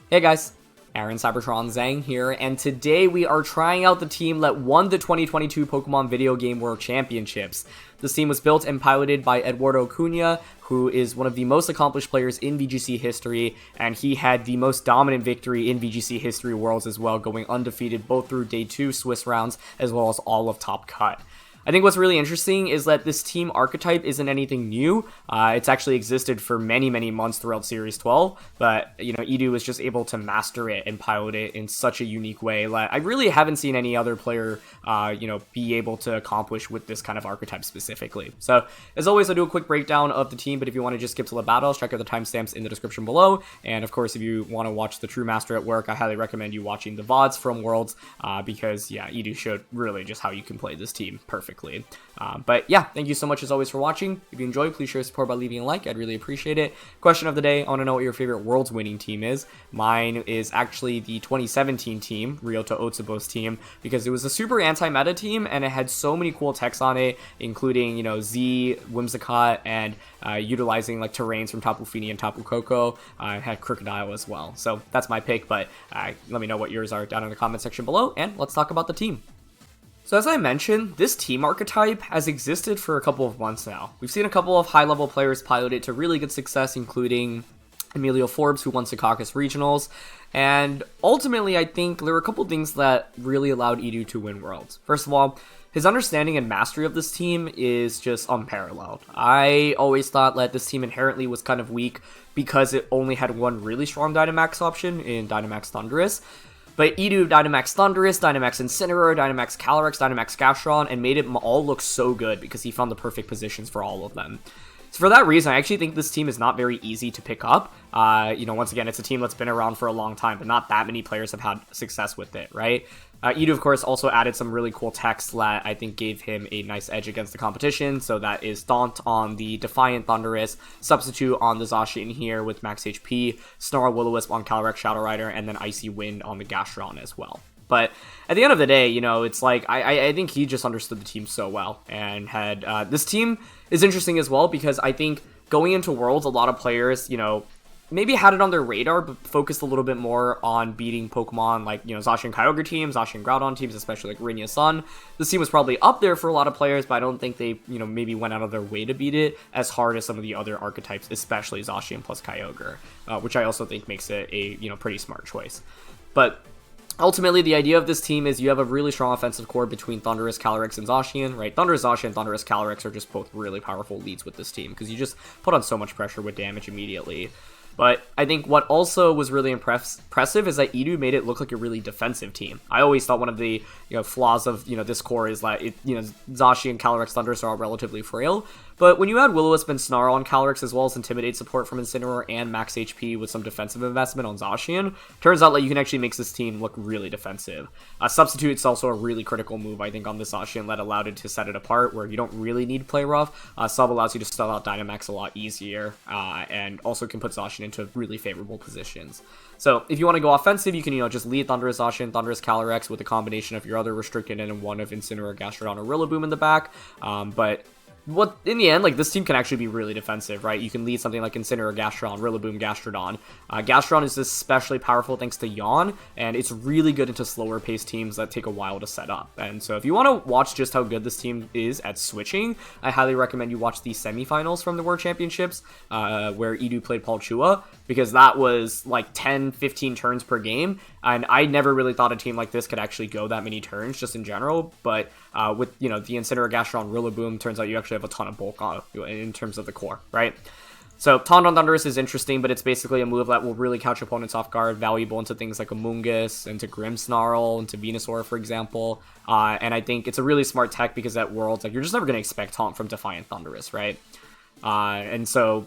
Hey guys, Aaron Cybertron Zhang here, and today we are trying out the team that won the 2022 Pokemon Video Game World Championships. This team was built and piloted by Eduardo Cunha, who is one of the most accomplished players in VGC history, and he had the most dominant victory in VGC history Worlds as well, going undefeated both through Day 2 Swiss rounds as well as all of Top Cut. I think what's really interesting is that this team archetype isn't anything new. It's actually existed for many months throughout Series 12, but, Edu was just able to master it and pilot it in such a unique way. Like, I really haven't seen any other player, be able to accomplish with this kind of archetype specifically. So, as always, I'll do a quick breakdown of the team, but if you want to just skip to the battles, check out the timestamps in the description below. And, of course, if you want to watch the true master at work, I highly recommend you watching the VODs from Worlds, because, yeah, Edu showed really just how you can play this team perfectly. But yeah, thank you so much as always for watching. If you enjoyed, please share support by leaving a like. I'd really appreciate it. Question of the day, I want to know what your favorite Worlds winning team is. Mine is actually the 2017 team, Ryota Otsubo's team, because it was a super anti-meta team and it had so many cool techs on it, including, Z, Whimsicott, and utilizing like terrains from Tapu Fini and Tapu Koko. I had Crocodile as well. So that's my pick, but let me know what yours are down in the comment section below, and let's talk about the team. So as I mentioned, this team archetype has existed for a couple of months now. We've seen a couple of high-level players pilot it to really good success, including Emilio Forbes, who won Secaucus Regionals, and ultimately I think there were a couple things that really allowed Edu to win Worlds. First of all, his understanding and mastery of this team is just unparalleled. I always thought that this team inherently was kind of weak because it only had one really strong Dynamax option in Dynamax Thundurus. But Edu Dynamax Thundurus, Dynamax Incineroar, Dynamax Calyrex, Dynamax Gastrodon, and made it all look so good because he found the perfect positions for all of them. So for that reason, I actually think this team is not very easy to pick up. Once again, it's a team that's been around for a long time, but not that many players have had success with it, right? Edu, of course, also added some really cool techs that I think gave him a nice edge against the competition. So that is Taunt on the Defiant Thundurus, Substitute on the Zacian here with max HP, Snarl Will-O-Wisp on Calyrex Shadow Rider, and then Icy Wind on the Gastrodon as well. But at the end of the day, it's like, I think he just understood the team so well, and had, this team is interesting as well, because I think going into Worlds, a lot of players, maybe had it on their radar, but focused a little bit more on beating Pokemon like, Zacian Kyogre teams, Zacian Groudon teams, especially like Rinnia Sun. This team was probably up there for a lot of players, but I don't think they, maybe went out of their way to beat it as hard as some of the other archetypes, especially Zacian plus Kyogre, which I also think makes it a, pretty smart choice. But ultimately, the idea of this team is you have a really strong offensive core between Thundurus, Calyrex, and Zacian, right? Thundurus, Zacian, Thundurus, Calyrex are just both really powerful leads with this team, because you just put on so much pressure with damage immediately. But I think what also was really impressive is that Edu made it look like a really defensive team. I always thought one of the flaws of this core is that Zacian, Calyrex, Thundurus are all relatively frail. But when you add Will-O-Wisp and Snarl on Calyrex, as well as Intimidate support from Incineroar and max HP with some defensive investment on Zacian, turns out that you can actually make this team look really defensive. Substitute is also a really critical move, I think, on the Zacian that allowed it to set it apart, where you don't really need Play Rough. Sub allows you to stall out Dynamax a lot easier, and also can put Zacian into really favorable positions. So if you want to go offensive, you can, just lead Thundurus, Zacian, Thundurus, Calyrex with a combination of your other restricted and one of Incineroar, Gastrodon, or Rillaboom in the back. But in the end, this team can actually be really defensive, right? You can lead something like Incineroar, Gastrodon, Rillaboom, Gastrodon. Gastrodon is especially powerful thanks to Yawn, and it's really good into slower paced teams that take a while to set up. And so if you want to watch just how good this team is at switching, I highly recommend you watch the semifinals from the World Championships, where Edu played Palkia, because that was like 10-15 turns per game, and I never really thought a team like this could actually go that many turns just in general. But with the Incineroar, Gastrodon, Rillaboom, turns out you actually have a ton of bulk on in terms of the core, right? So Taunt Thundurus is interesting, but it's basically a move that will really catch opponents off guard, valuable into things like Amoonguss, into Grimmsnarl, into Venusaur, for example. And I think it's a really smart tech, because at Worlds, you're just never going to expect Taunt from Defiant Thundurus, right? And so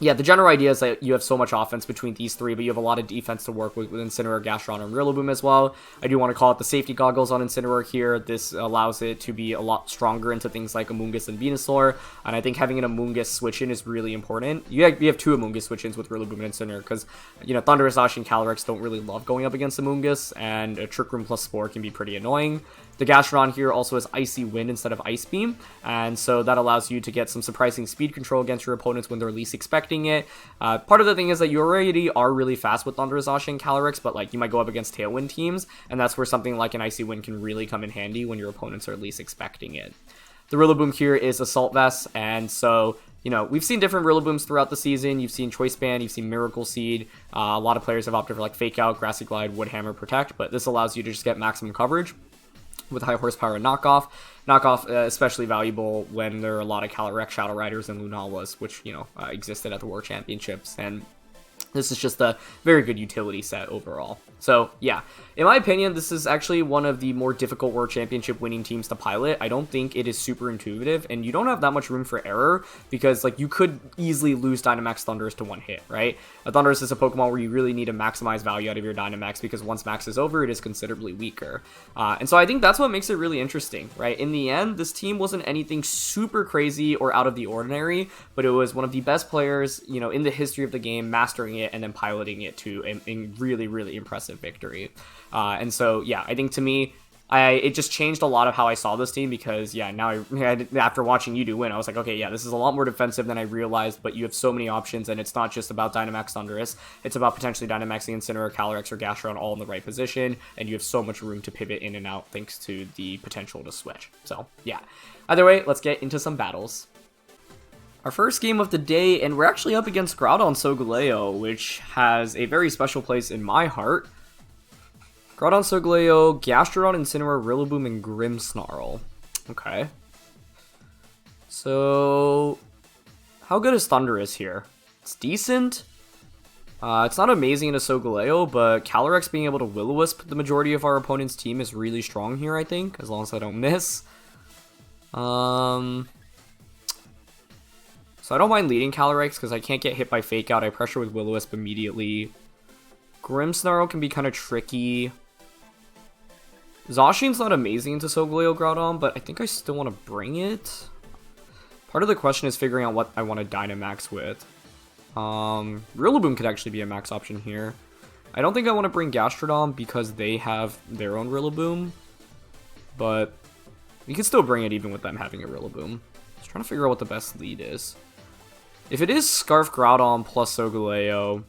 yeah, the general idea is that you have so much offense between these three, but you have a lot of defense to work with Incineroar, Gastrodon, and Rillaboom as well. I do want to call it the safety goggles on Incineroar here. This allows it to be a lot stronger into things like Amoonguss and Venusaur, and I think having an Amoonguss switch-in is really important. You have two Amoonguss switch-ins with Rillaboom and Incineroar, because, Thundurus, Zacian, and Calyrex don't really love going up against Amoonguss, and a Trick Room plus Spore can be pretty annoying. The Gastrodon here also has Icy Wind instead of Ice Beam, and so that allows you to get some surprising speed control against your opponents when they're least expecting it. Part of the thing is that you already are really fast with Thundurus, Zacian, and Calyrex, but like you might go up against Tailwind teams, and that's where something like an Icy Wind can really come in handy when your opponents are least expecting it. The Rillaboom here is Assault Vest, and so, you know, we've seen different Rillabooms throughout the season. You've seen Choice Band, you've seen Miracle Seed. A lot of players have opted for like Fake Out, Grassy Glide, Wood Hammer, Protect, but this allows you to just get maximum coverage with high horsepower and knockoff. Knockoff especially valuable when there are a lot of Calyrex, Shadow Riders, and Lunawas, which, you know, existed at the World Championships, and this is just a very good utility set overall. So, yeah, in my opinion, this is actually one of the more difficult World Championship winning teams to pilot. I don't think it is super intuitive, and you don't have that much room for error, because, like, you could easily lose Dynamax Thundurus to one hit, right? A Thundurus is a Pokemon where you really need to maximize value out of your Dynamax, because once max is over, it is considerably weaker. And so I think that's what makes it really interesting, right? In the end, this team wasn't anything super crazy or out of the ordinary, but it was one of the best players, you know, in the history of the game, mastering it and then piloting it to a really, really impressive victory. And so, yeah, I think to me, it just changed a lot of how I saw this team, because, yeah, now after watching you do win, I was like, okay, yeah, this is a lot more defensive than I realized, but you have so many options, and it's not just about Dynamax Thundurus, it's about potentially Dynamaxing Incineroar, Calyrex, or Gastrodon all in the right position, and you have so much room to pivot in and out thanks to the potential to switch. So, yeah. Either way, let's get into some battles. Our first game of the day, and we're actually up against Groudon Solgaleo, which has a very special place in my heart. Groudon Solgaleo, Gastrodon, Incineroar, Rillaboom, and Grimmsnarl. Okay. So, how good is Thundurus here? It's decent. It's not amazing into Solgaleo, but Calyrex being able to Will-O-Wisp the majority of our opponent's team is really strong here, I think, as long as I don't miss. So I don't mind leading Calyrex because I can't get hit by Fake Out. I pressure with Will-O-Wisp immediately. Grimmsnarl can be kind of tricky. Zacian's not amazing into Solgaleo Groudon, but I think I still want to bring it. Part of the question is figuring out what I want to Dynamax with. Rillaboom could actually be a max option here. I don't think I want to bring Gastrodon because they have their own Rillaboom, but we can still bring it even with them having a Rillaboom. Just trying to figure out what the best lead is. If it is Scarf Groudon plus Solgaleo,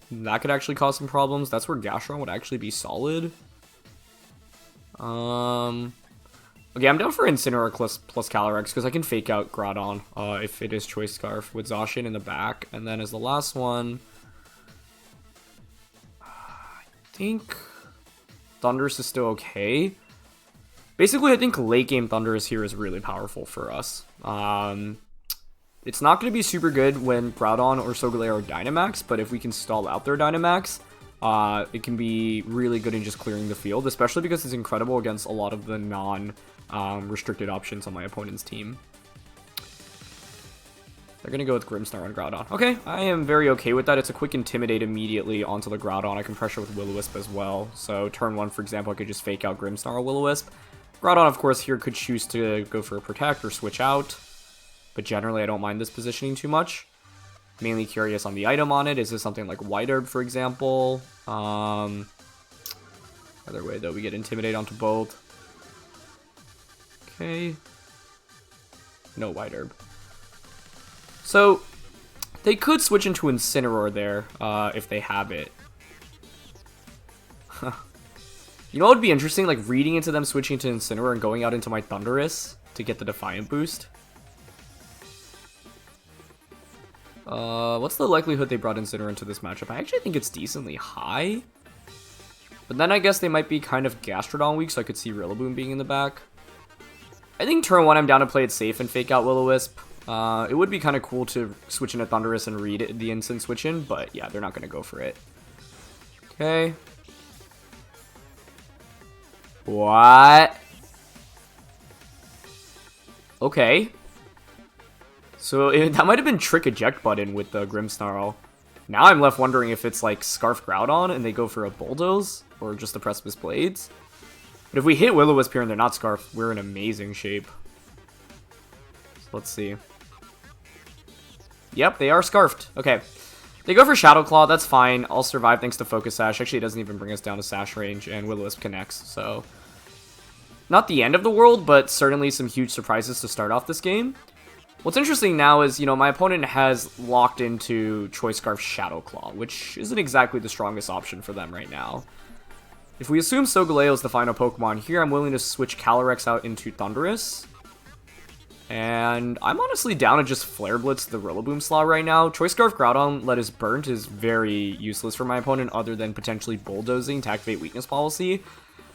that could actually cause some problems. That's where Gastrodon would actually be solid. Okay, I'm down for Incineroar plus Calyrex because I can Fake Out Groudon if it is Choice Scarf with Zacian in the back. And then as the last one, I think Thundurus is still okay. Basically, I think late game Thundurus here is really powerful for us. It's not going to be super good when Groudon or Solgaleo are Dynamax, but if we can stall out their Dynamax, it can be really good in just clearing the field, especially because it's incredible against a lot of the non-restricted options on my opponent's team. They're going to go with Grimmsnarl on Groudon. Okay, I am very okay with that. It's a quick Intimidate immediately onto the Groudon. I can pressure with Will-O-Wisp as well. So turn 1, for example, I could just Fake Out Grimmsnarl Will-O-Wisp. Groudon, of course, here could choose to go for a Protect or switch out. But generally, I don't mind this positioning too much. Mainly curious on the item on it. Is this something like White Herb, for example? Either way, though, we get Intimidate onto both. Okay. No White Herb. So, they could switch into Incineroar there, if they have it. You know what would be interesting? Like, reading into them switching to Incineroar and going out into my Thundurus to get the Defiant boost. What's the likelihood they brought Incineroar into this matchup? I actually think it's decently high. But then I guess they might be kind of Gastrodon weak, so I could see Rillaboom being in the back. I think turn 1, I'm down to play it safe and Fake Out Will-O-Wisp. It would be kind of cool to switch into Thundurus and read the instant switch in, but yeah, they're not going to go for it. Okay. What? Okay. So that might have been Trick Eject button with the Grimmsnarl. Now I'm left wondering if it's like Scarf Groudon and they go for a Bulldoze or just the Precipice Blades. But if we hit Will-O-Wisp here and they're not Scarf, we're in amazing shape. So let's see. Yep, they are Scarfed. Okay. They go for Shadow Claw, that's fine. I'll survive thanks to Focus Sash. Actually, it doesn't even bring us down to Sash range, and Will-O-Wisp connects, so... Not the end of the world, but certainly some huge surprises to start off this game. What's interesting now is, you know, my opponent has locked into Choice Scarf Shadow Claw, which isn't exactly the strongest option for them right now. If we assume Solgaleo is the final Pokemon here, I'm willing to switch Calyrex out into Thundurus. And I'm honestly down to just Flare Blitz the Rillaboom slot right now. Choice Scarf Groudon Let is Burnt is very useless for my opponent other than potentially bulldozing to activate Weakness Policy.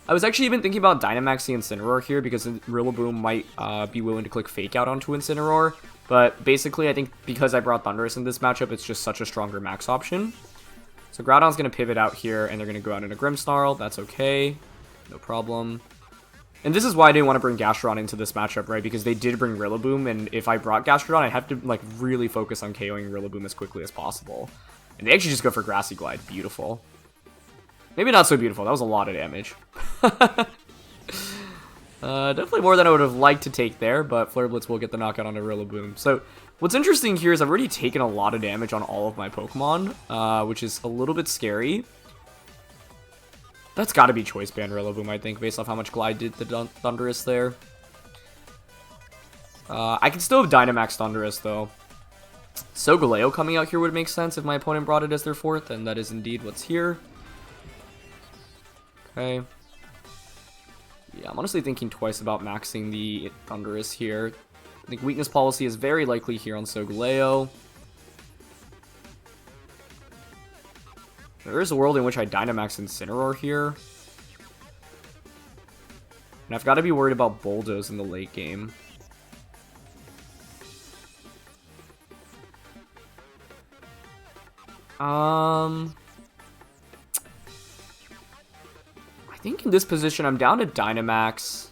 I was actually even thinking about Dynamaxing Incineroar here because Rillaboom might be willing to click Fake Out onto Incineroar. But basically, I think because I brought Thundurus in this matchup, it's just such a stronger max option. So Groudon's going to pivot out here, and they're going to go out into Grimmsnarl. That's okay. No problem. And this is why I didn't want to bring Gastrodon into this matchup, right? Because they did bring Rillaboom, and if I brought Gastrodon, I'd have to like really focus on KOing Rillaboom as quickly as possible. And they actually just go for Grassy Glide. Beautiful. Maybe not so beautiful. That was a lot of damage. Definitely more than I would have liked to take there, but Flare Blitz will get the knockout onto Rillaboom. So what's interesting here is I've already taken a lot of damage on all of my Pokemon, which is a little bit scary. That's got to be Choice Band Rillaboom, I think, based off how much Glide did the Thundurus there. I can still have Dynamax Thundurus, though. Solgaleo coming out here would make sense if my opponent brought it as their fourth, and that is indeed what's here. Okay. Yeah, I'm honestly thinking twice about maxing the Thundurus here. I think Weakness Policy is very likely here on Solgaleo. There is a world in which I Dynamax Incineroar here. And I've got to be worried about Bulldoze in the late game. I think in this position, I'm down to Dynamax.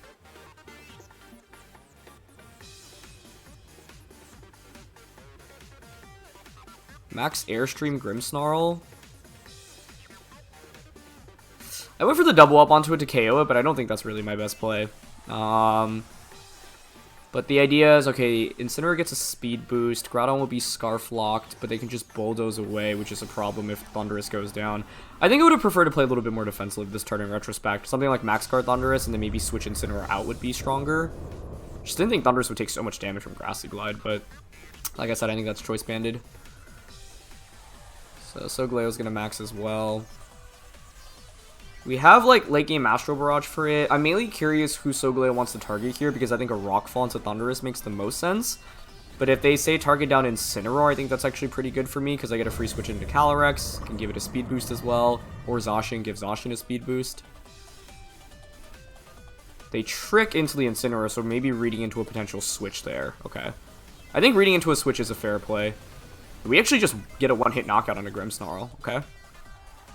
Max Airstream Grimmsnarl. I went for the double up onto it to KO it, but I don't think that's really my best play. But the idea is, okay, Incineroar gets a speed boost, Groudon will be Scarf Locked, but they can just bulldoze away, which is a problem if Thundurus goes down. I think I would have preferred to play a little bit more defensive this turn in retrospect. Something like Max Guard Thundurus and then maybe switch Incineroar out would be stronger. Just didn't think Thundurus would take so much damage from Grassy Glide, but like I said, I think that's choice banded. So Solgaleo's gonna max as well. We have, like, late game Astro Barrage for it. I'm mainly curious who Solgaleo wants to target here, because I think a Rock Fall into Thundurus makes the most sense. But if they say target down Incineroar, I think that's actually pretty good for me, because I get a free switch into Calyrex, can give it a speed boost as well, or Zacian gives Zacian a speed boost. They trick into the Incineroar, so maybe reading into a potential switch there. Okay. I think reading into a switch is a fair play. We actually just get a one-hit knockout on a Grimmsnarl. Okay.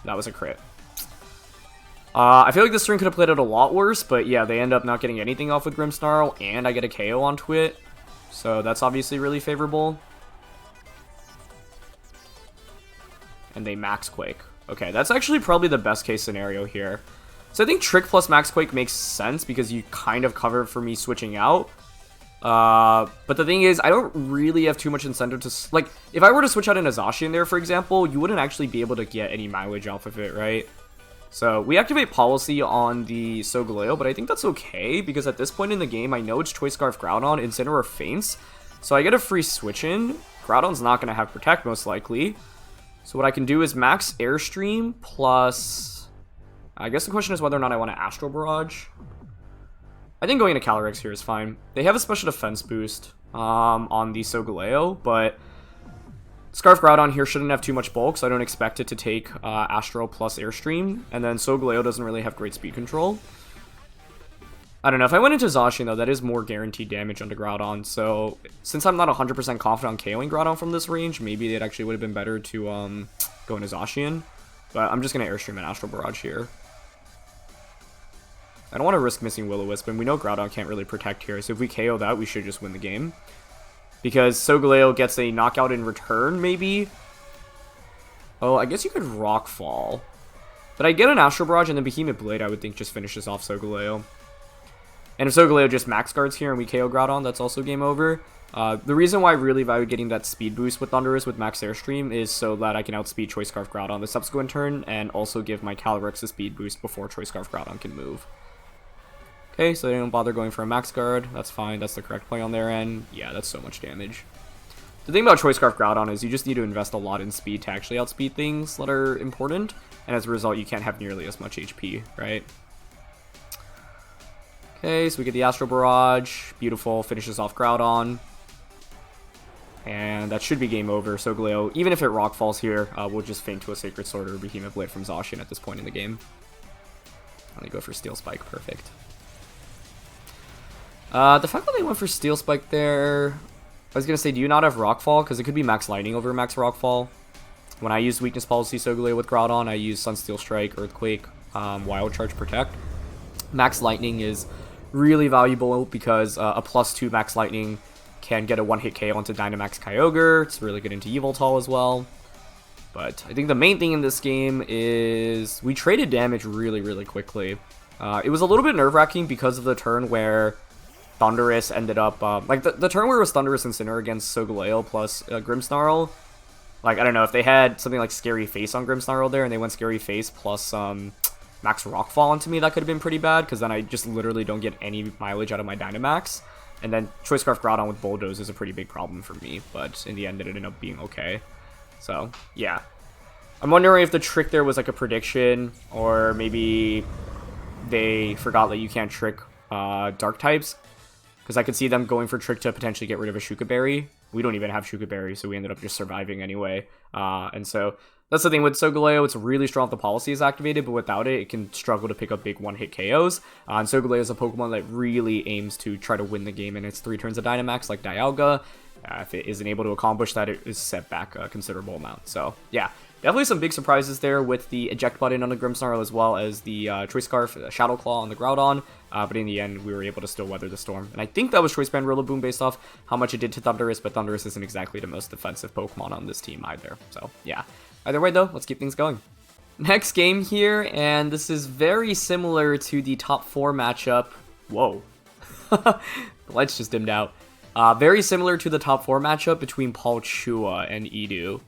That was a crit. I feel like this turn could have played out a lot worse, but yeah, they end up not getting anything off with Grimmsnarl, and I get a KO onto it, so that's obviously really favorable. And they Max Quake. Okay, that's actually probably the best case scenario here. So I think Trick plus Max Quake makes sense, because you kind of cover for me switching out. But the thing is, I don't really have too much incentive to... Like, if I were to switch out an Zacian there, for example, you wouldn't actually be able to get any mileage off of it, right? So we activate Policy on the Solgaleo, but I think that's okay, because at this point in the game, I know it's Choice Scarf Groudon, Incineroar faints, so I get a free switch in. Groudon's not going to have Protect, most likely. So what I can do is Max Airstream plus... I guess the question is whether or not I want to Astro Barrage. I think going into Calyrex here is fine. They have a special defense boost on the Solgaleo, but... Scarf Groudon here shouldn't have too much bulk, so I don't expect it to take Astro plus Airstream. And then Solgaleo doesn't really have great speed control. I don't know. If I went into Zacian, though, that is more guaranteed damage onto Groudon. So, since I'm not 100% confident on KOing Groudon from this range, maybe it actually would have been better to go into Zacian. But I'm just going to Airstream an Astro Barrage here. I don't want to risk missing Will-O-Wisp, and we know Groudon can't really protect here. So if we KO that, we should just win the game. Because Solgaleo gets a knockout in return, maybe? Oh, I guess you could Rock Fall. But I get an Astro Barrage, and then Behemoth Blade, I would think, just finishes off Solgaleo. And if Solgaleo just Max Guards here and we KO Groudon, that's also game over. The reason why I really value getting that speed boost with Thundurus with Max Airstream is so that I can outspeed Choice Scarf Groudon the subsequent turn, and also give my Calyrex a speed boost before Choice Scarf Groudon can move. Okay, so they don't bother going for a Max Guard. That's fine, that's the correct play on their end. Yeah, that's so much damage. The thing about Choice Scarf Groudon is you just need to invest a lot in speed to actually outspeed things that are important, and as a result you can't have nearly as much HP, right? Okay, so we get the Astro Barrage. Beautiful, finishes off Groudon. And that should be game over. Solgaleo, even if it Rock Falls here, we'll just feint to a Sacred Sword or Behemoth Blade from Zacian at this point in the game. And they go for Steel Spike, perfect. The fact that they went for Steel Spike there... I was going to say, do you not have Rockfall? Because it could be Max Lightning over Max Rockfall. When I used Weakness Policy Solgaleo with Groudon, I used Sunsteel Strike, Earthquake, Wild Charge, Protect. Max Lightning is really valuable because a +2 Max Lightning can get a one-hit KO onto Dynamax Kyogre. It's really good into Yveltal as well. But I think the main thing in this game is we traded damage really, really quickly. It was a little bit nerve-wracking because of the turn where Thundurus ended up... like, the turn where it was Thundurus Incineroar against Solgaleo plus Grimmsnarl. Like, I don't know, if they had something like Scary Face on Grimmsnarl there and they went Scary Face plus Max Rockfall onto me, that could have been pretty bad, because then I just literally don't get any mileage out of my Dynamax. And then Choice Scarf Groudon with Bulldoze is a pretty big problem for me, but in the end it ended up being okay. So, yeah. I'm wondering if the trick there was like a prediction, or maybe they forgot that you can't trick Dark types. Because I could see them going for Trick to potentially get rid of a Shuka Berry. We don't even have Shuka Berry, so we ended up just surviving anyway. And so that's the thing with Solgaleo. It's really strong if the policy is activated, but without it, it can struggle to pick up big one-hit KOs. And Solgaleo is a Pokemon that really aims to try to win the game in its 3 turns of Dynamax, like Dialga. If it isn't able to accomplish that, it is set back a considerable amount. So, yeah. Definitely some big surprises there with the eject button on the Grimmsnarl as well as the Choice Scarf, Shadow Claw on the Groudon. But in the end, we were able to still weather the storm. And I think that was Choice Band Rillaboom based off how much it did to Thundurus, but Thundurus isn't exactly the most defensive Pokemon on this team either. So, yeah. Either way, though, let's keep things going. Next game here, and this is very similar to the top 4 matchup. Whoa. The lights just dimmed out. Very similar to the top 4 matchup between Palkia and Edu.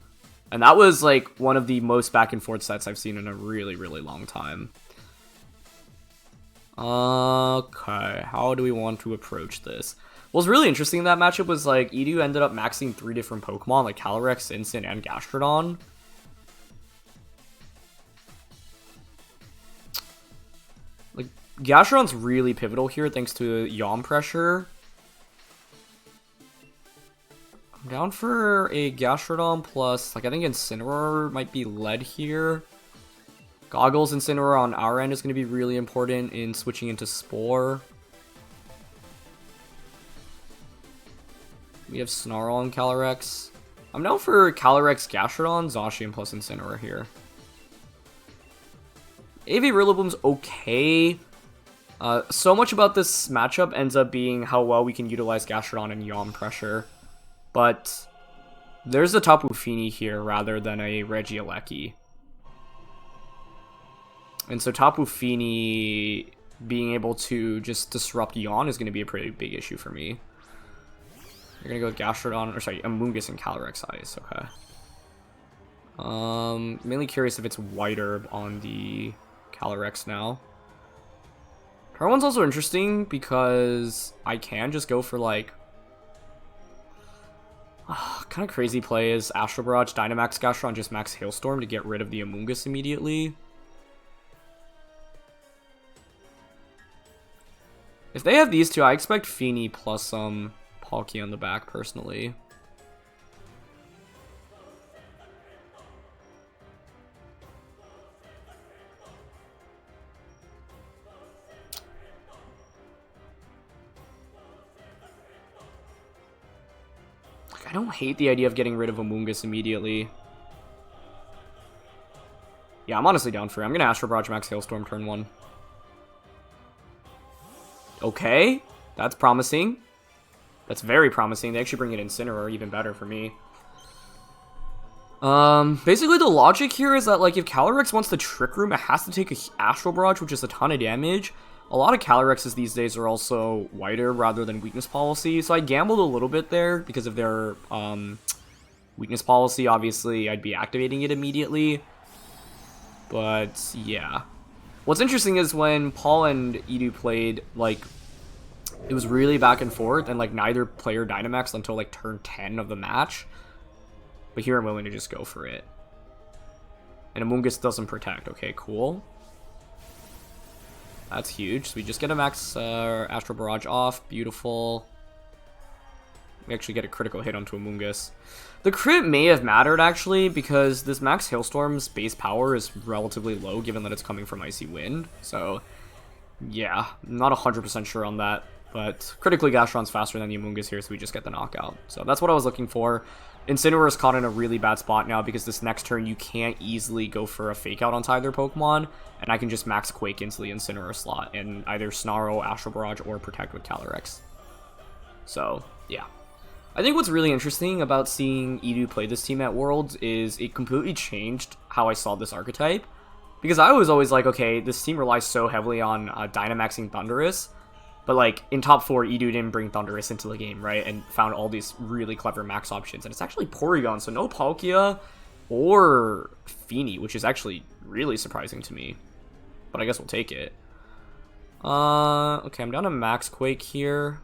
And that was, like, one of the most back and forth sets I've seen in a really, really long time. Okay, how do we want to approach this? What's really interesting in that matchup was, like, Edu ended up maxing 3 different Pokemon, like Calyrex, Incin, and Gastrodon. Like, Gastrodon's really pivotal here thanks to Yawn Pressure. I'm down for a Gastrodon plus, like, I think Incineroar might be led here. Goggles Incineroar on our end is going to be really important in switching into Spore. We have Snarl and Calyrex. I'm down for Calyrex, Gastrodon, Zacian plus Incineroar here. AV Rillaboom's okay. So much about this matchup ends up being how well we can utilize Gastrodon and Yawn Pressure. But there's a Tapu Fini here rather than a Regieleki. And so Tapu Fini being able to just disrupt Yawn is going to be a pretty big issue for me. You're going to go with Gastrodon, or sorry, Amoonguss and Calyrex-I, okay. Mainly curious if it's White Herb on the Calyrex now. Turn 1's also interesting because I can just go for like... kind of crazy play is Astro Barrage, Dynamax Gastrodon, just Max Hailstorm to get rid of the Amoonguss immediately. If they have these two, I expect Fini plus Palkia on the back, personally. I don't hate the idea of getting rid of Amoonguss immediately. Yeah, I'm honestly down for it. I'm going to Astro Barrage Max Hailstorm turn 1. Okay, that's promising. That's very promising. They actually bring in Incineroar, even better for me. Basically the logic here is that, like, if Calyrex wants the Trick Room, it has to take a Astro Barrage, which is a ton of damage. A lot of Calyrexes these days are also wider rather than weakness policy, so I gambled a little bit there because of their weakness policy. Obviously, I'd be activating it immediately, but yeah. What's interesting is when Paul and Edu played, like, it was really back and forth, and like neither player Dynamaxed until like turn 10 of the match. But here I'm willing to just go for it. And Amoonguss doesn't protect. Okay, cool. That's huge. So we just get a max Astral Barrage off. Beautiful. We actually get a critical hit onto Amoonguss. The crit may have mattered, actually, because this max Hailstorm's base power is relatively low, given that it's coming from Icy Wind. So, yeah, not 100% sure on that. But critically, Gastrodon's faster than the Amoonguss here, so we just get the knockout. So that's what I was looking for. Incineroar is caught in a really bad spot now because this next turn you can't easily go for a fake out onto either Pokemon, and I can just max Quake into the Incineroar slot and either Snarl, Astral Barrage, or Protect with Calyrex. So, yeah. I think what's really interesting about seeing Edu play this team at Worlds is it completely changed how I saw this archetype. Because I was always like, okay, this team relies so heavily on Dynamaxing Thundurus, but like in top 4, Edu didn't bring Thundurus into the game, right? And found all these really clever max options. And it's actually Porygon, so no Palkia or Fini, which is actually really surprising to me. But I guess we'll take it. Okay, I'm down to max Quake here.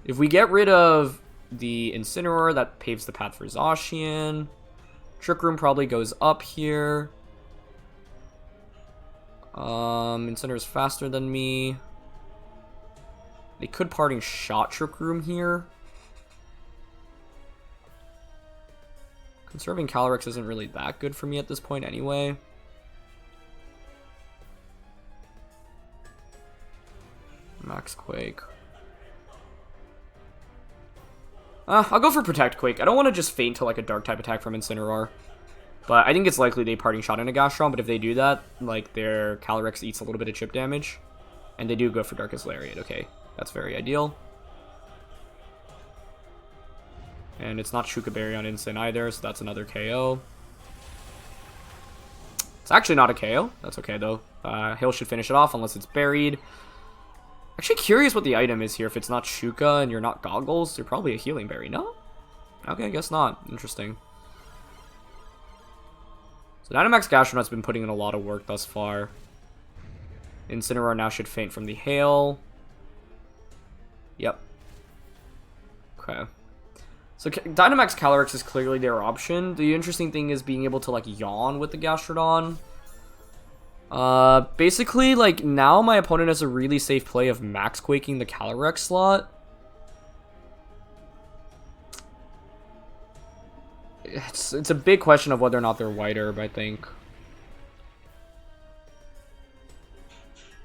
If we get rid of the Incineroar, that paves the path for Zacian. Trick Room probably goes up here. Incineroar's faster than me. They could parting shot Trick Room here. Conserving Calyrex isn't really that good for me at this point anyway. Max Quake. I'll go for Protect Quake. I don't want to just faint to like a Dark type attack from Incineroar. But I think it's likely they parting shot into Gastrodon, but if they do that, like their Calyrex eats a little bit of chip damage. And they do go for Darkest Lariat. Okay, that's very ideal. And it's not Shuka Berry on Incin either, so that's another KO. It's actually not a KO. That's okay though. Hail should finish it off unless it's buried. Actually curious what the item is here. If it's not Shuka and you're not Goggles, you're probably a Healing Berry. No? Okay, I guess not. Interesting. So Dynamax Gastrodon's been putting in a lot of work thus far. Incineroar now should faint from the Hail. Yep. Okay. So Dynamax Calyrex is clearly their option. The interesting thing is being able to like yawn with the Gastrodon. Basically, like, now my opponent has a really safe play of max quaking the Calyrex slot. It's a big question of whether or not they're wider, I think.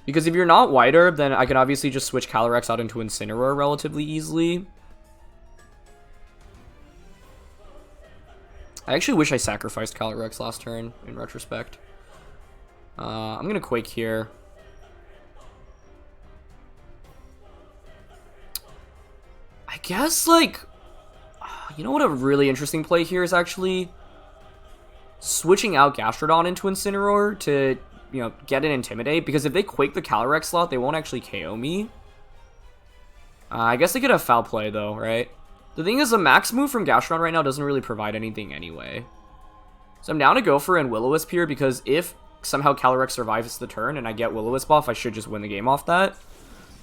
Because if you're not wider, then I can obviously just switch Calyrex out into Incineroar relatively easily. I actually wish I sacrificed Calyrex last turn, in retrospect. I'm going to Quake here. I guess, like, you know what a really interesting play here is actually? Switching out Gastrodon into Incineroar to, you know, get an Intimidate. Because if they Quake the Calyrex slot, they won't actually KO me. I guess they could have Foul Play, though, right? The thing is, the max move from Gastrodon right now doesn't really provide anything anyway. So I'm down to go for an Will-O-Wisp here, because if somehow Calyrex survives the turn and I get Will-O-Wisp off, I should just win the game off that.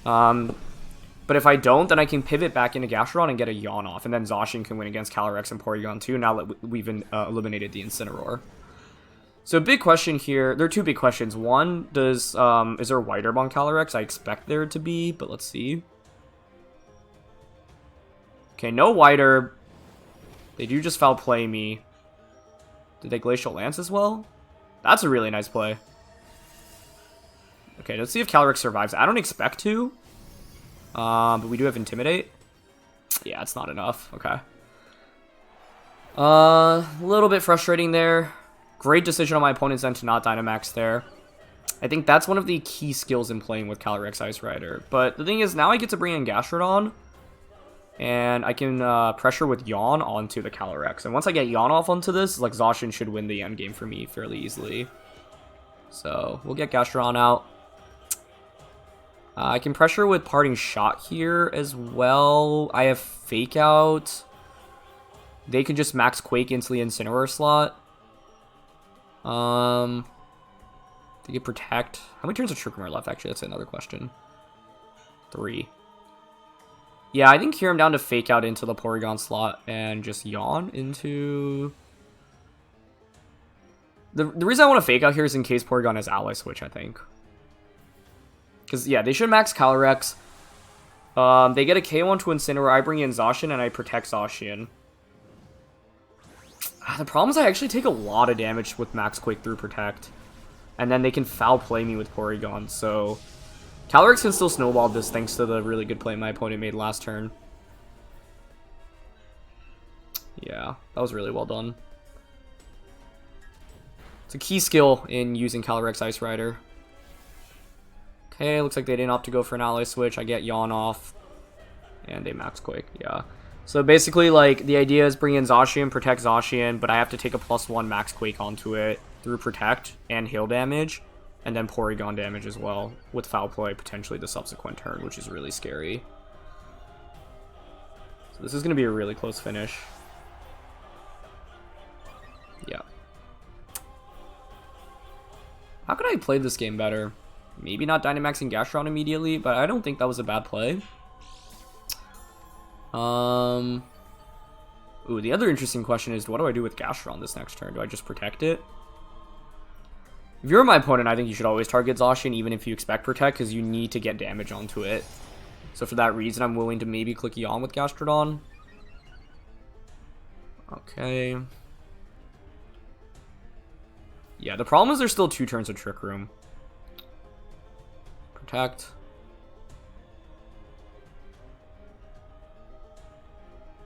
But if I don't, then I can pivot back into Gastrodon and get a Yawn off, and then Zacian can win against Calyrex and Porygon too, now that we've eliminated the Incineroar. So big question here, there are two big questions. One, is there a White Herb on Calyrex? I expect there to be, but let's see. Okay, no White Herb. They do just Foul Play me. Did they Glacial Lance as well? That's a really nice play. Okay, let's see if Calyrex survives. I don't expect to. But we do have Intimidate. Yeah, it's not enough. Okay. A little bit frustrating there. Great decision on my opponent's end to not Dynamax there. I think that's one of the key skills in playing with Calyrex Ice Rider. But the thing is, now I get to bring in Gastrodon. And I can pressure with Yawn onto the Calyrex. And once I get Yawn off onto this, like, Zacian should win the endgame for me fairly easily. So we'll get Gastrodon out. I can pressure with Parting Shot here as well. I have Fake Out. They can just max Quake into the Incineroar slot. They can Protect. How many turns of Trick Room are left? Actually, that's another question. 3. Yeah, I think here I'm down to Fake Out into the Porygon slot and just Yawn into... The reason I want to Fake Out here is in case Porygon has Ally Switch, I think. Because, yeah, they should max Calyrex. They get a K1 to Incineroar. I bring in Zacian, and I protect Zacian. The problem is I actually take a lot of damage with Max Quake through Protect. And then they can Foul Play me with Porygon, so... Calyrex can still snowball this thanks to the really good play my opponent made last turn. Yeah, that was really well done. It's a key skill in using Calyrex Ice Rider. Okay, looks like they didn't opt to go for an Ally Switch. I get Yawn off. And they Max Quake, yeah. So basically, like, the idea is bring in Zacian, protect Zacian, but I have to take a +1 Max Quake onto it through Protect and Hail damage, and then Porygon damage as well, with Foul Play potentially the subsequent turn, which is really scary. So this is going to be a really close finish. Yeah. How could I have played this game better? Maybe not Dynamaxing Gastrodon immediately, but I don't think that was a bad play. Ooh, the other interesting question is, what do I do with Gastrodon this next turn? Do I just protect it? If you're my opponent, I think you should always target Zacian, even if you expect Protect, because you need to get damage onto it. So for that reason, I'm willing to maybe click Yawn with Gastrodon. Okay. Yeah, the problem is there's still 2 turns of Trick Room. Protect.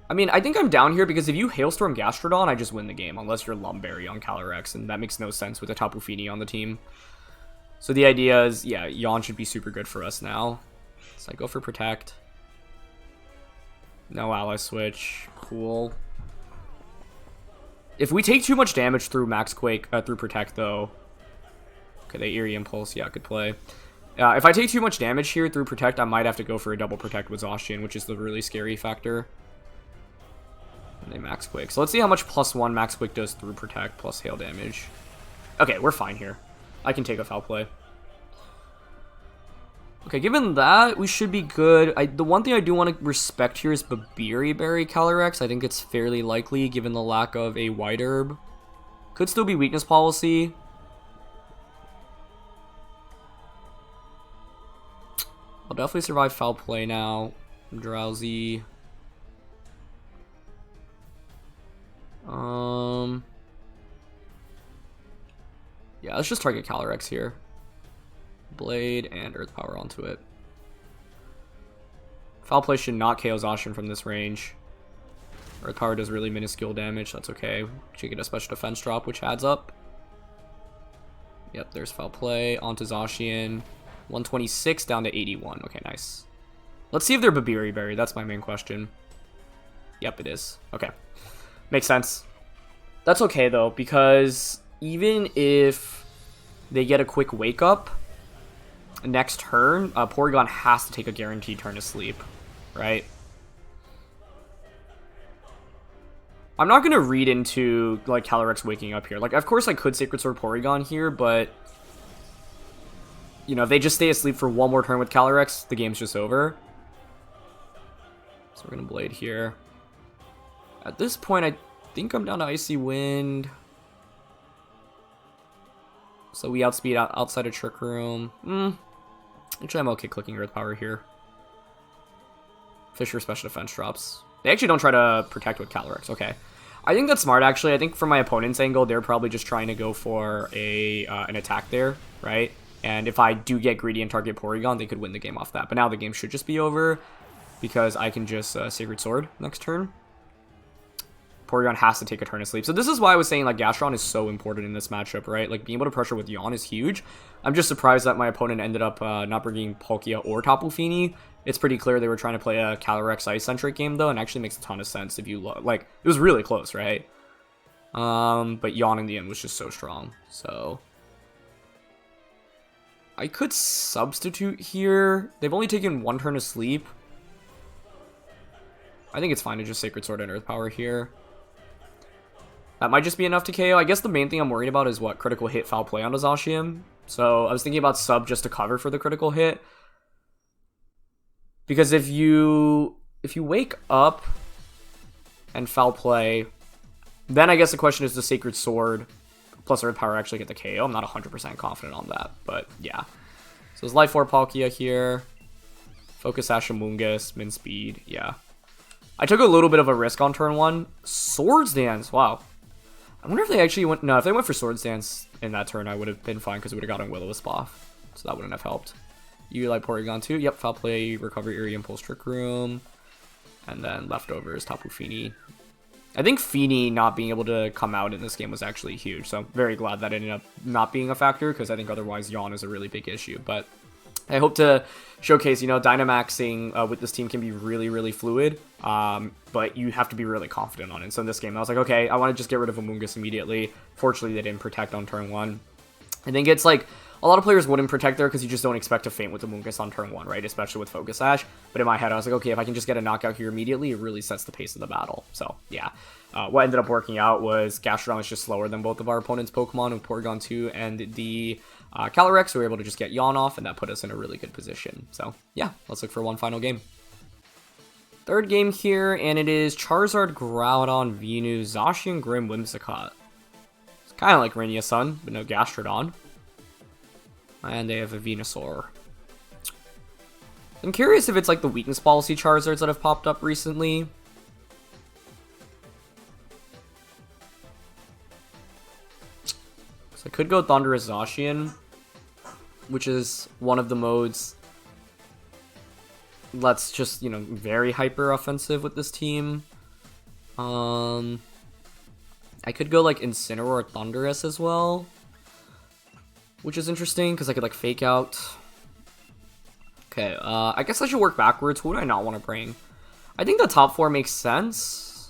I mean, I think I'm down here because if you Hailstorm Gastrodon, I just win the game, unless you're Lumberry on Calyrex, and that makes no sense with a Tapu Fini on the team. So the idea is, yeah, Yawn should be super good for us now. So I go for Protect. No Ally Switch. Cool. If we take too much damage through Max Quake, through Protect, though... Okay, they Eerie Impulse. Yeah, good play. If I take too much damage here through Protect, I might have to go for a double Protect with Zacian, which is the really scary factor. And they Max Quake. So let's see how much +1 Max Quake does through Protect plus Hail damage. Okay, we're fine here. I can take a Foul Play. Okay, given that, we should be good. The one thing I do want to respect here is Babiri Berry Calyrex. I think it's fairly likely, given the lack of a White Herb. Could still be Weakness Policy. I'll definitely survive Foul Play now. I'm drowsy. Yeah, let's just target Calyrex here. Blade and Earth Power onto it. Foul Play should not KO Zacian from this range. Earth Power does really minuscule damage, that's okay. Should get a special defense drop, which adds up. Yep, there's Foul Play onto Zacian. 126 down to 81. Okay, nice. Let's see if they're Babiri Berry. That's my main question. Yep, it is. Okay. Makes sense. That's okay, though, because even if they get a quick Wake Up next turn, Porygon has to take a guaranteed turn to sleep, right? I'm not going to read into, like, Calyrex waking up here. Like, of course I could Sacred Sword Porygon here, but... You know, if they just stay asleep for one more turn with Calyrex, the game's just over. So we're going to Blade here. At this point, I think I'm down to Icy Wind. So we outspeed outside of Trick Room. Actually, I'm okay clicking Earth Power here. Fisher special defense drops. They actually don't try to protect with Calyrex. Okay. I think that's smart, actually. I think from my opponent's angle, they're probably just trying to go for an attack there, right? And if I do get greedy and target Porygon, they could win the game off that. But now the game should just be over because I can just Sacred Sword next turn. Porygon has to take a turn of sleep. So this is why I was saying, like, Gastrodon is so important in this matchup, right? Like, being able to pressure with Yawn is huge. I'm just surprised that my opponent ended up not bringing Palkia or Tapu Fini. It's pretty clear they were trying to play a Calyrex-I-centric game, though, and actually makes a ton of sense if you look. Like, it was really close, right? But Yawn in the end was just so strong. So, I could substitute here. They've only taken 1 turn to sleep. I think it's fine to just Sacred Sword and Earth Power here. That might just be enough to KO. I guess the main thing I'm worried about is what critical hit foul play onto Zacian. So I was thinking about sub just to cover for the critical hit. Because if you wake up and foul play, then I guess the question is, the Sacred Sword plus Earth Power actually get the KO? I'm not 100% confident on that, but yeah. So it's Life Orb Palkia here. Focus Sash Amoonguss, min speed, yeah. I took a little bit of a risk on turn 1. Swords Dance, wow. I wonder if they actually went... No, if they went for Swords Dance in that turn, I would have been fine because it would have gotten Will-O-Wisp off. So that wouldn't have helped. You like Porygon too? Yep, Foul Play, Recover Eerie Impulse, Trick Room. And then leftovers, Tapu Fini. I think Fini not being able to come out in this game was actually huge. So I'm very glad that ended up not being a factor, because I think otherwise Yawn is a really big issue. But I hope to showcase, you know, Dynamaxing with this team can be really, really fluid. But you have to be really confident on it. So in this game, I was like, okay, I want to just get rid of Amoonguss immediately. Fortunately, they didn't protect on turn 1. I think it's like, a lot of players wouldn't protect there because you just don't expect to faint with Amoonguss on turn 1, right? Especially with Focus Sash. But in my head, I was like, okay, if I can just get a knockout here immediately, it really sets the pace of the battle. So, yeah. What ended up working out was Gastrodon was just slower than both of our opponents' Pokemon, with Porygon 2 and the Calyrex, so we were able to just get Yawn off, and that put us in a really good position. So, yeah, let's look for one final game. Third game here, and it is Charizard, Groudon, Venu, Zacian, Grimm, Whimsicott. It's kind of like Rainia's Sun, but no Gastrodon. And they have a Venusaur. I'm curious if it's like the weakness policy Charizards that have popped up recently. So I could go Thundurus Zacian, which is one of the modes that's just, you know, very hyper offensive with this team. I could go like Incineroar or Thundurus as well, which is interesting because I could like fake out. Okay, I guess I should work backwards. Who would I not want to bring? I think the top 4 makes sense.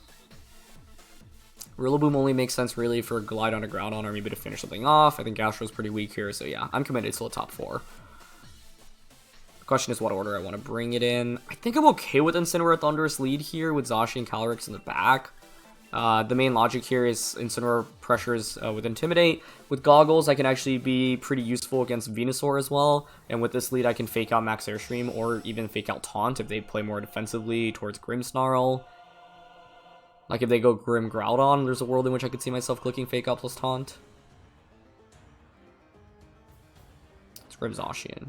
Rillaboom only makes sense really for Glide on a Groudon or maybe to finish something off. I think Gastro's pretty weak here, so yeah, I'm committed to the top 4. The question is what order I want to bring it in. I think I'm okay with Incineroar Thundurus lead here with Zacian and Calyrex in the back. The main logic here is Incineroar pressures with Intimidate. With Goggles, I can actually be pretty useful against Venusaur as well. And with this lead, I can fake out Max Airstream or even fake out Taunt if they play more defensively towards Grimmsnarl. Like if they go Grim Groudon, there's a world in which I could see myself clicking fake out plus Taunt. It's Grim Zacian.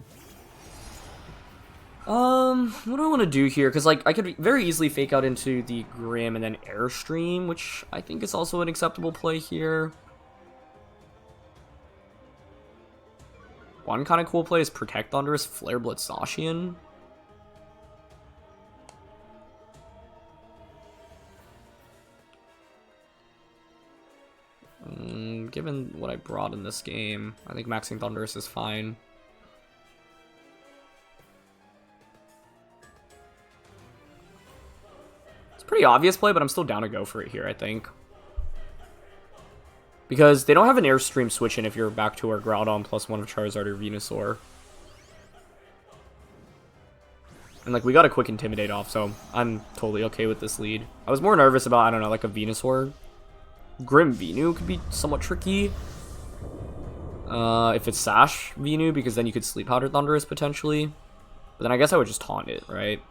What do I want to do here? Because, like, I could very easily fake out into the Grim and then Airstream, which I think is also an acceptable play here. One kind of cool play is Protect Thundurus, Flare Blitz Zacian. Given what I brought in this game, I think maxing Thundurus is fine. Pretty obvious play, but I'm still down to go for it here, I think. Because they don't have an Airstream switch in if you're back to our Groudon plus 1 of Charizard or Venusaur. And, like, we got a quick Intimidate off, so I'm totally okay with this lead. I was more nervous about, I don't know, like a Venusaur. Grim Venu could be somewhat tricky. If it's Sash Venu, because then you could Sleep Powder Thundurus potentially. But then I guess I would just taunt it, right?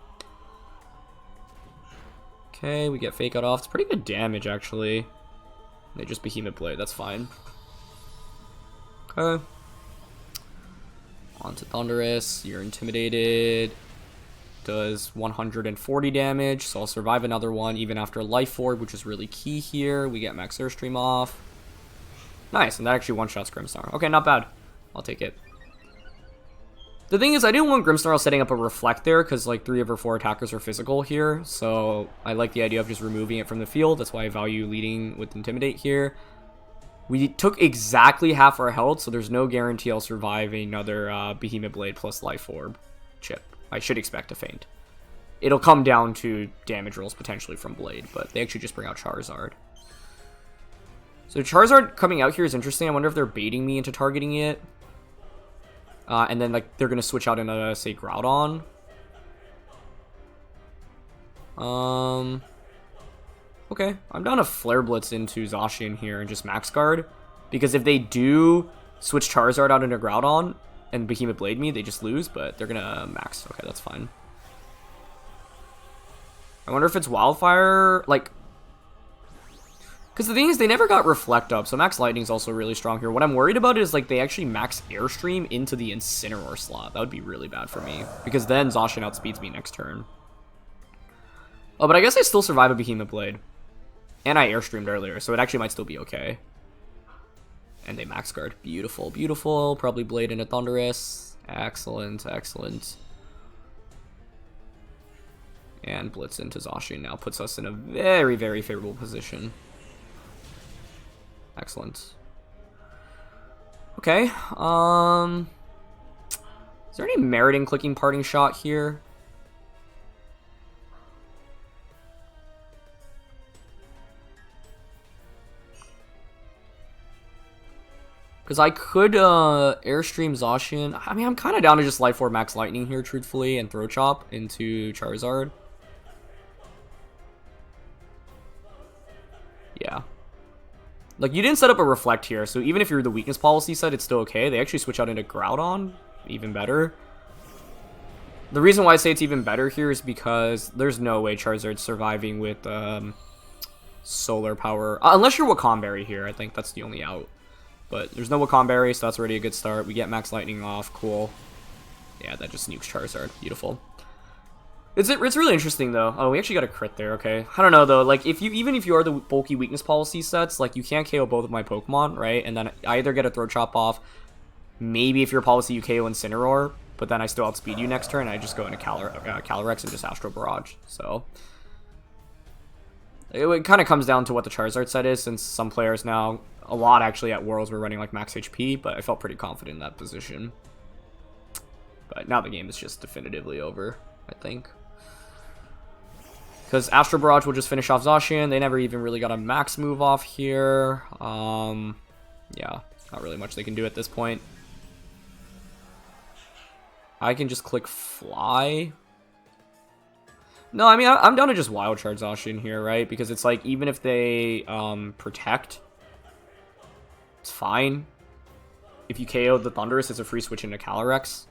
Okay, we get Fake Out off. It's pretty good damage, actually. They just Behemoth Blade. That's fine. Okay. On to Thundurus. You're intimidated. Does 140 damage, so I'll survive another one even after Life Orb, which is really key here. We get Max Airstream off. Nice, and that actually one-shots Grimmsnarl. Okay, not bad. I'll take it. The thing is, I didn't want Grimmsnarl setting up a Reflect there, because like 3 of her 4 attackers are physical here, so I like the idea of just removing it from the field. That's why I value leading with Intimidate here. We took exactly half our health, so there's no guarantee I'll survive another Behemoth Blade plus Life Orb chip. I should expect a faint. It'll come down to damage rolls potentially from Blade, but they actually just bring out Charizard. So Charizard coming out here is interesting. I wonder if they're baiting me into targeting it. And then, like, they're going to switch out into, say, Groudon. Okay, I'm down to Flare Blitz into Zacian here and just Max Guard. Because if they do switch Charizard out into Groudon and Behemoth Blade me, they just lose, but they're gonna Max. Okay, that's fine. I wonder if it's Wildfire, like... Because the thing is, they never got Reflect up, so Max Lightning's also really strong here. What I'm worried about is, like, they actually Max Airstream into the Incineroar slot. That would be really bad for me, because then Zacian outspeeds me next turn. Oh, but I guess I still survive a Behemoth Blade. And I Airstreamed earlier, so it actually might still be okay. And they Max Guard. Beautiful, beautiful. Probably Blade into Thundurus. Excellent, excellent. And Blitz into Zacian now puts us in a very, very favorable position. Excellent. Okay, is there any merit in clicking Parting Shot here? Because I could Airstream Zacian. I mean, I'm kind of down to just Life Orb Max Lightning here, truthfully, and Throat Chop into Charizard. Yeah. Like, you didn't set up a Reflect here, so even if you're the weakness policy set, it's still okay. They actually switch out into Groudon. Even better. The reason why I say it's even better here is because there's no way Charizard's surviving with Solar Power. Unless you're Wakamberry here, I think that's the only out. But there's no Wakamberry, so that's already a good start. We get Max Lightning off. Cool. Yeah, that just nukes Charizard. Beautiful. It's really interesting, though. Oh, we actually got a crit there, okay. I don't know, though. Like, even if you are the bulky weakness policy sets, like, you can't KO both of my Pokemon, right? And then I either get a Throat Chop off. Maybe if you're a policy, you KO Incineroar. But then I still outspeed you next turn, and I just go into Calyrex and just Astral Barrage. So... It kind of comes down to what the Charizard set is, since some players now... A lot, actually, at Worlds were running, like, max HP, but I felt pretty confident in that position. But now the game is just definitively over, I think. Because Astral Barrage will just finish off Zacian. They never even really got a max move off here. Yeah, not really much they can do at this point. I can just click Fly. No, I mean, I'm down to just Wild Charge Zacian here, right? Because it's like, even if they Protect... It's fine. If you KO the Thundurus, it's a free switch into Calyrex.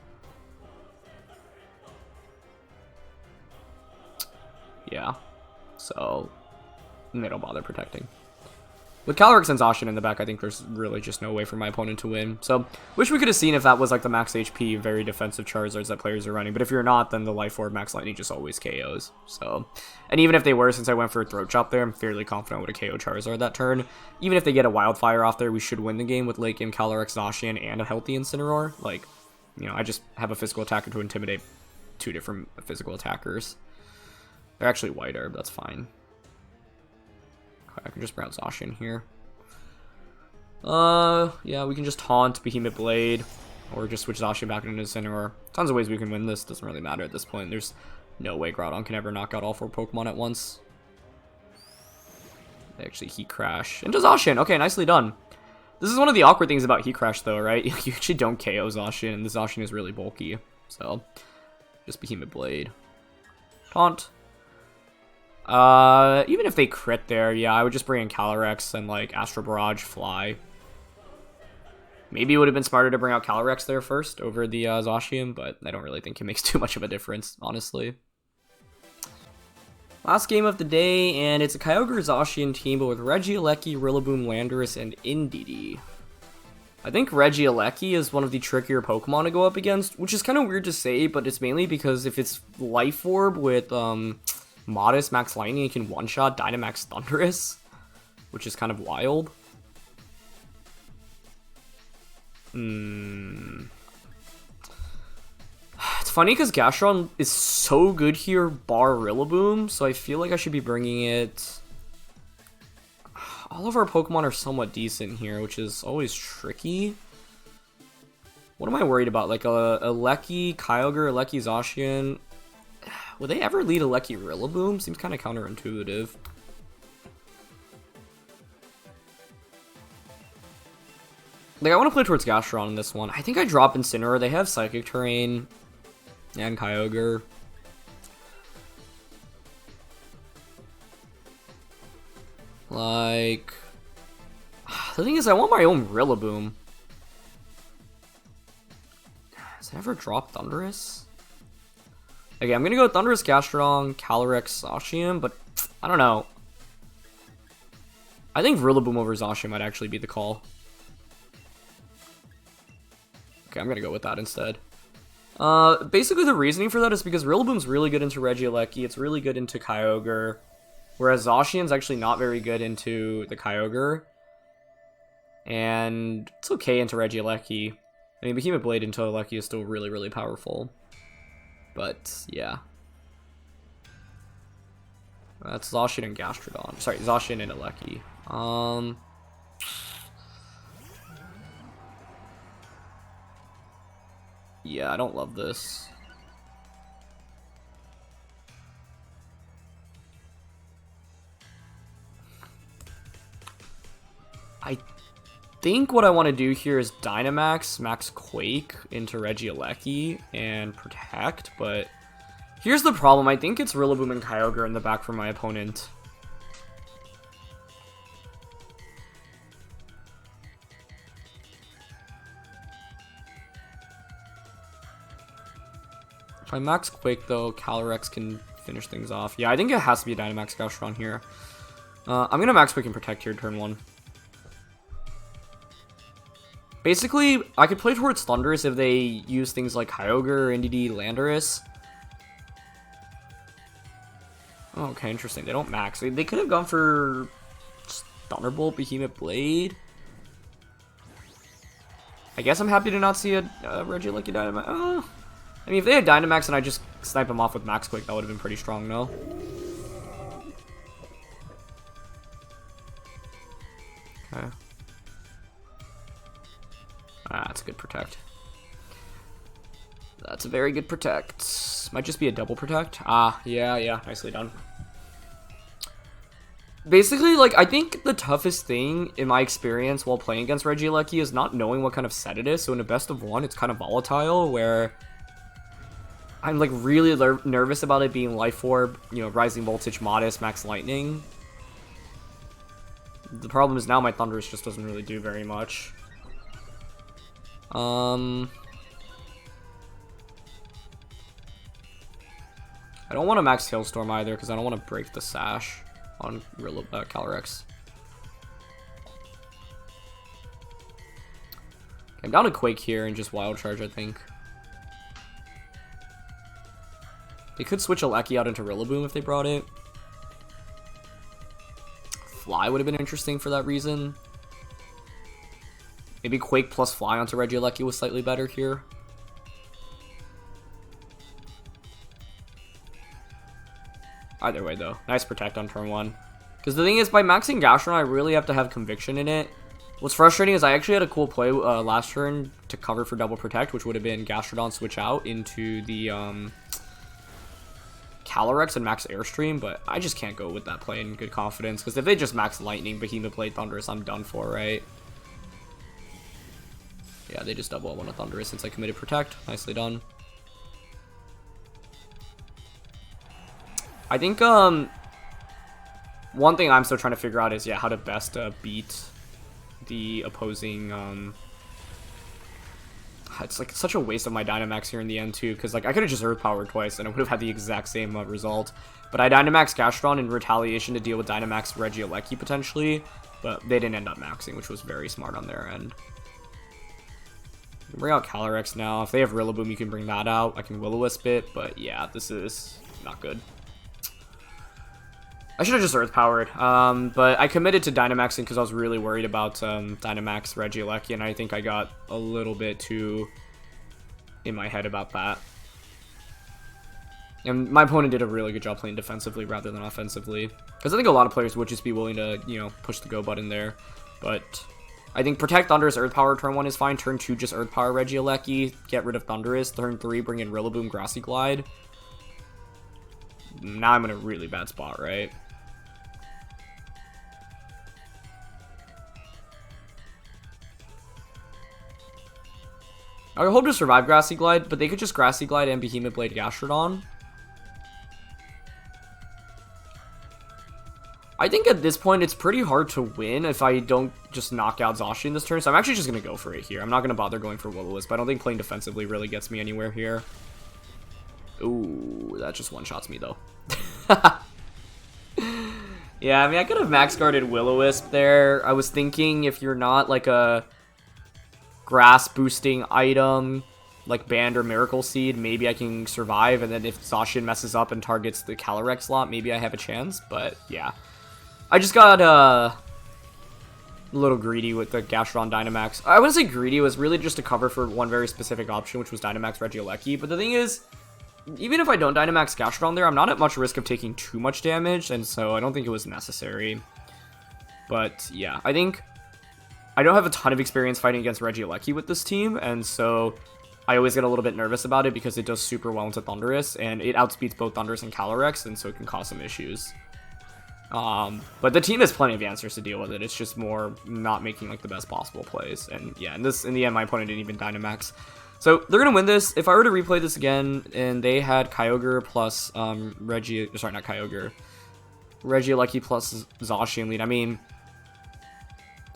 Yeah. So, they don't bother protecting. With Calyrex and Zacian in the back, I think there's really just no way for my opponent to win. So, wish we could have seen if that was like the max HP, very defensive Charizards that players are running. But if you're not, then the Life Orb Max Lightning just always KOs. So, and even if they were, since I went for a Throat Chop there, I'm fairly confident I would have KO Charizard that turn. Even if they get a Wildfire off there, we should win the game with late game Calyrex, Zacian, and a healthy Incineroar. Like, you know, I just have a physical attacker to intimidate two different physical attackers. They're actually White Herb, that's fine. I can just bring out Zacian here. Yeah, we can just taunt Behemoth Blade, or just switch Zacian back into Incineroar. Tons of ways we can win this, doesn't really matter at this point. There's no way Groudon can ever knock out all 4 Pokemon at once. They actually Heat Crash into Zacian. Okay, nicely done. This is one of the awkward things about Heat Crash, though, right? You actually don't KO Zacian, and the Zacian is really bulky. So, just Behemoth Blade. Taunt. Even if they crit there, yeah, I would just bring in Calyrex and, like, Astral Barrage, Fly. Maybe it would have been smarter to bring out Calyrex there first over the Zacian, but I don't really think it makes too much of a difference, honestly. Last game of the day, and it's a Kyogre Zacian team, but with Regieleki, Rillaboom, Landorus, and Indeedee. I think Regieleki is one of the trickier Pokemon to go up against, which is kind of weird to say, but it's mainly because if it's Life Orb with, Modest Max Lightning, you can one-shot Dynamax Thundurus, which is kind of wild. It's funny because Gastrodon is so good here, bar Rillaboom, so I feel like I should be bringing it... All of our Pokemon are somewhat decent here, which is always tricky. What am I worried about? Like a Leki, Kyogre, Leki, Zacian... Would they ever lead a Leki Rillaboom? Seems kind of counterintuitive. Like, I want to play towards Gastrodon in this one. I think I drop Incineroar. They have Psychic Terrain and Kyogre. Like, the thing is, I want my own Rillaboom. Has it ever dropped Thundurus? Okay, I'm gonna go Thundurus, Gastrodon, Calyrex, Zacian, but I don't know. I think Rillaboom over Zacian might actually be the call. Okay, I'm gonna go with that instead. Basically the reasoning for that is because Rillaboom's really good into Regieleki, it's really good into Kyogre, whereas Zacian's actually not very good into the Kyogre. And it's okay into Regieleki. I mean, Behemoth Blade into Regieleki is still really, really powerful. But, yeah. That's Zacian and Gastrodon. Sorry, Zacian and Regieleki. Yeah, I don't love this. I think what I want to do here is Dynamax, Max Quake into Regieleki and Protect, but here's the problem. I think it's Rillaboom and Kyogre in the back for my opponent. If I Max Quake, though, Calyrex can finish things off. Yeah, I think it has to be a Dynamax Gastrodon here. I'm going to Max Quake and Protect here turn 1. Basically, I could play towards Thundurus if they use things like Kyogre, Indeedee, Landorus. Oh, okay, interesting. They don't max. They could have gone for Thunderbolt, Behemoth Blade. I guess I'm happy to not see a Regieleki Dynamax. I mean, if they had Dynamax and I just snipe them off with Max Quake, that would have been pretty strong, no? Okay. Ah, that's a good Protect. That's a very good Protect. Might just be a double Protect. Ah, yeah, nicely done. Basically, like, I think the toughest thing in my experience while playing against Regieleki is not knowing what kind of set it is. So in a best of 1, it's kind of volatile, where I'm, like, really nervous about it being Life Orb, you know, Rising Voltage, Modest, Max Lightning. The problem is now my Thundurus just doesn't really do very much. I don't want to max Hailstorm either, because I don't want to break the Sash on Calyrex. I'm down to Quake here and just Wild Charge, I think. They could switch Regieleki out into Rillaboom if they brought it. Fly would have been interesting for that reason. Maybe Quake plus Fly onto Regieleki was slightly better here. Either way, though. Nice Protect on turn 1. Because the thing is, by maxing Gastrodon, I really have to have conviction in it. What's frustrating is I actually had a cool play last turn to cover for double Protect, which would have been Gastrodon switch out into the Calyrex and max Airstream, but I just can't go with that play in good confidence. Because if they just max Lightning, Behemoth Blade, Thundurus, I'm done for, right? Yeah, they just double one of Thundurus since I committed Protect. Nicely done. I think one thing I'm still trying to figure out is, yeah, how to best beat the opposing. It's like such a waste of my Dynamax here in the end too, because like I could have just Earth Powered twice and I would have had the exact same result. But I Dynamax Gastrodon in retaliation to deal with Dynamax Regieleki potentially, but they didn't end up maxing, which was very smart on their end. You can bring out Calyrex now. If they have Rillaboom, you can bring that out. I can Will-O-Wisp it, but yeah, this is not good. I should have just Earth Powered, but I committed to Dynamaxing because I was really worried about Dynamax Regieleki, and I think I got a little bit too in my head about that. And my opponent did a really good job playing defensively rather than offensively, because I think a lot of players would just be willing to, you know, push the go button there. But I think Protect Thundurus Earth Power turn 1 is fine. Turn 2 just Earth Power Regieleki, get rid of Thundurus. Turn 3 bring in Rillaboom, Grassy Glide. Now I'm in a really bad spot, right? I hope to survive Grassy Glide, but they could just Grassy Glide and Behemoth Blade Gastrodon. I think at this point, it's pretty hard to win if I don't just knock out Zacian this turn, so I'm actually just going to go for it here. I'm not going to bother going for Will-O-Wisp, but I don't think playing defensively really gets me anywhere here. Ooh, that just one-shots me, though. Yeah, I mean, I could have max guarded Will-O-Wisp there. I was thinking if you're not, like, a grass-boosting item, like Band or Miracle Seed, maybe I can survive, and then if Zacian messes up and targets the Calyrex slot, maybe I have a chance, but yeah. I just got a little greedy with the Gastrodon Dynamax. I wouldn't say greedy, it was really just a cover for one very specific option, which was Dynamax Regieleki, but the thing is, even if I don't Dynamax Gastrodon there, I'm not at much risk of taking too much damage, and so I don't think it was necessary. But yeah, I think I don't have a ton of experience fighting against Regieleki with this team, and so I always get a little bit nervous about it because it does super well into Thundurus, and it outspeeds both Thundurus and Calyrex, and so it can cause some issues. But the team has plenty of answers to deal with it. It's just more not making like the best possible plays. And yeah, in the end, my opponent didn't even Dynamax. So they're gonna win this. If I were to replay this again, and they had Kyogre plus Regieleki plus Zacian lead. I mean,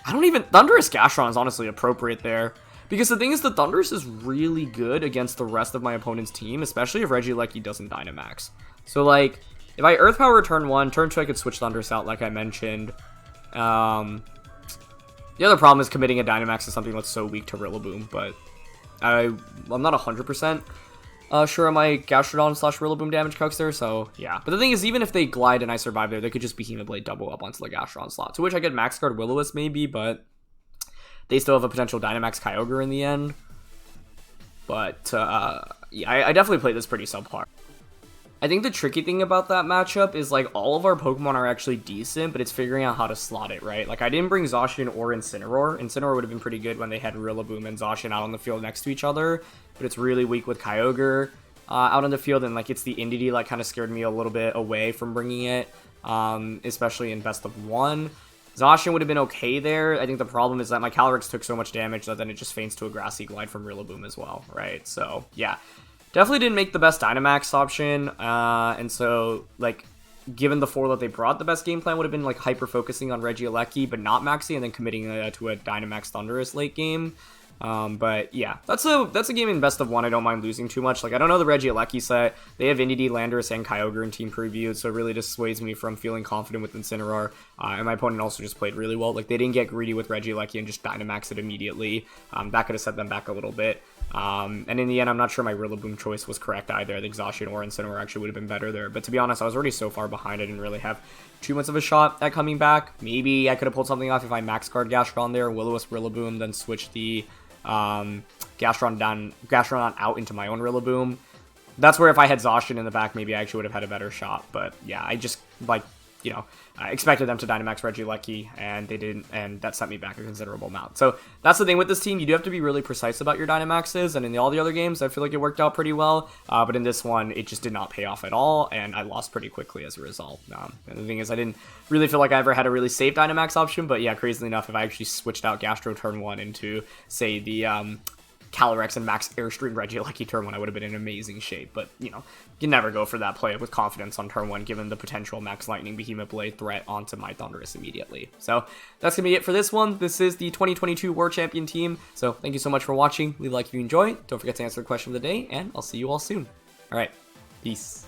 Thundurus Gastrodon is honestly appropriate there. Because the thing is, the Thundurus is really good against the rest of my opponent's team, especially if Regieleki doesn't Dynamax. So like, if I Earth Power turn 1, turn 2 I could switch Thundurus out like I mentioned. The other problem is committing a Dynamax to something that's so weak to Rillaboom, but I'm not 100% sure on my Gastrodon / Rillaboom damage calcs there, so yeah. But the thing is, even if they glide and I survive there, they could just Behemoth Blade double up onto the Gastrodon slot, to which I could max guard Will-O-Wisp maybe, but they still have a potential Dynamax Kyogre in the end. But yeah, I definitely played this pretty subpar. I think the tricky thing about that matchup is, like, all of our Pokemon are actually decent, but it's figuring out how to slot it, right? Like, I didn't bring Zacian or Incineroar. Incineroar would have been pretty good when they had Rillaboom and Zacian out on the field next to each other, but it's really weak with Kyogre out on the field, and, like, it's the Indeedee, like, kind of scared me a little bit away from bringing it, especially in best of 1. Zacian would have been okay there. I think the problem is that my Calyrex took so much damage that then it just feints to a Grassy Glide from Rillaboom as well, right? So, yeah. Definitely didn't make the best Dynamax option, and so, like, given the 4 that they brought, the best game plan would have been, like, hyper-focusing on Regieleki, but not maxing, and then committing to a Dynamax Thundurus late game. But, yeah, that's a game in best of 1 I don't mind losing too much. Like, I don't know the Regieleki set. They have Indeedee, Landorus, and Kyogre in team preview, so it really dissuades me from feeling confident with Incineroar. And my opponent also just played really well. Like, they didn't get greedy with Regieleki and just Dynamax it immediately. That could have set them back a little bit. And in the end, I'm not sure my Rillaboom choice was correct either. I think Zacian or Incineroar actually would have been better there. But to be honest, I was already so far behind, I didn't really have too much of a shot at coming back. Maybe I could have pulled something off if I max guard Gastrodon there, Will-O-Wisp Rillaboom, then switch the Gastrodon out into my own Rillaboom. That's where if I had Zacian in the back, maybe I actually would have had a better shot. But yeah, I just, like, you know, I expected them to Dynamax Regieleki, and they didn't, and that set me back a considerable amount. So that's the thing with this team. You do have to be really precise about your Dynamaxes, and in all the other games, I feel like it worked out pretty well. But in this one, it just did not pay off at all, and I lost pretty quickly as a result. And the thing is, I didn't really feel like I ever had a really safe Dynamax option, but yeah, crazily enough, if I actually switched out Gastro turn 1 into, say, the Calyrex and max Airstream Regieleki turn 1, I would have been in amazing shape. But, you know, you never go for that play with confidence on turn 1, given the potential max Lightning Behemoth Blade threat onto my Thundurus immediately. So that's going to be it for this one. This is the 2022 World Champion team. So thank you so much for watching. Leave a like if you enjoy. Don't forget to answer the question of the day, and I'll see you all soon. All right, peace.